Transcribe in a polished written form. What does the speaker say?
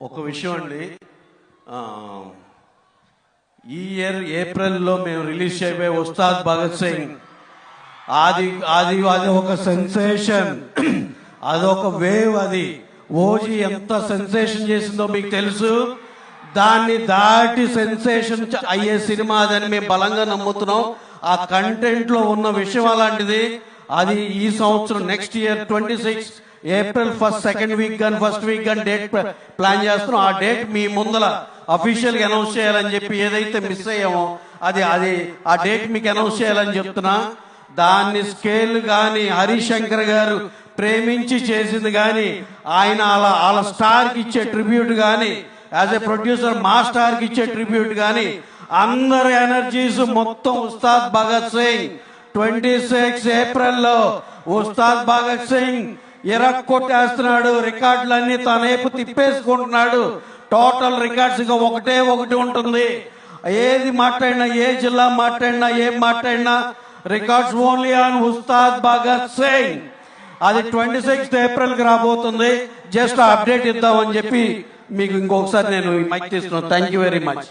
ఒక విషయం అండి, ఈ ఇయర్ ఏప్రిల్లో మేము రిలీజ్ చేయబోయే ఉస్తాద్ భగత్ సింగ్ అది అది అది ఒక సెన్సేషన్, అదొక వేవ్. అది ఓజీ ఎంత సెన్సేషన్ చేసిందో మీకు తెలుసు. దాన్ని దాటి సెన్సేషన్ అయ్యే సినిమా అదని మేము బలంగా నమ్ముతున్నాం. ఆ కంటెంట్ లో ఉన్న విషయం అలాంటిది. అది ఈ సంవత్సరం next year 26 April 1st, 2nd week కానీ 1st వీక్ కానీ డేట్ ప్లాన్ చేస్తున్నాం. ఆ డేట్ మీ ముందర అఫీషియల్ గా అనౌన్స్ చేయాలని చెప్పి, ఏదైతే మిస్ అయ్యామో అది అది ఆ డేట్ మీకు అనౌన్స్ చేయాలని చెప్తున్నా. దాన్ని స్కేల్ కానీ హరిశంకర్ గారు ప్రేమించి చేసింది కానీ, ఆయన వాళ్ళ స్టార్ కి ఇచ్చే ట్రిబ్యూట్ కానీ, యాజ్ ఎ ప్రొడ్యూసర్ మా స్టార్ కి ఇచ్చే ట్రిబ్యూట్ కానీ, అందరి ఎనర్జీస్ మొత్తం ఉస్తాద్ భగత్ సింగ్ 26 ఏప్రిల్లో ఉస్తాద్ భగత్ సింగ్ కొట్టేస్తున్నాడు. రికార్డులన్నీ తన వైపు తిప్పేసుకుంటున్నాడు. టోటల్ రికార్డ్స్ గా ఒకటి ఉంటుంది. ఏది మాట్లాడినా, ఏ జిల్లా మాట్లాడినా, ఏం మాట్లాడినా records only on Ustaad Bhagat Singh. అది 26 ఏప్రిల్ కి రాబోతుంది. జస్ట్ అప్డేట్ ఇద్దామని చెప్పి మీకు ఇంకొకసారి నేను మైక్ తీసుకున్నాను. Thank you very much.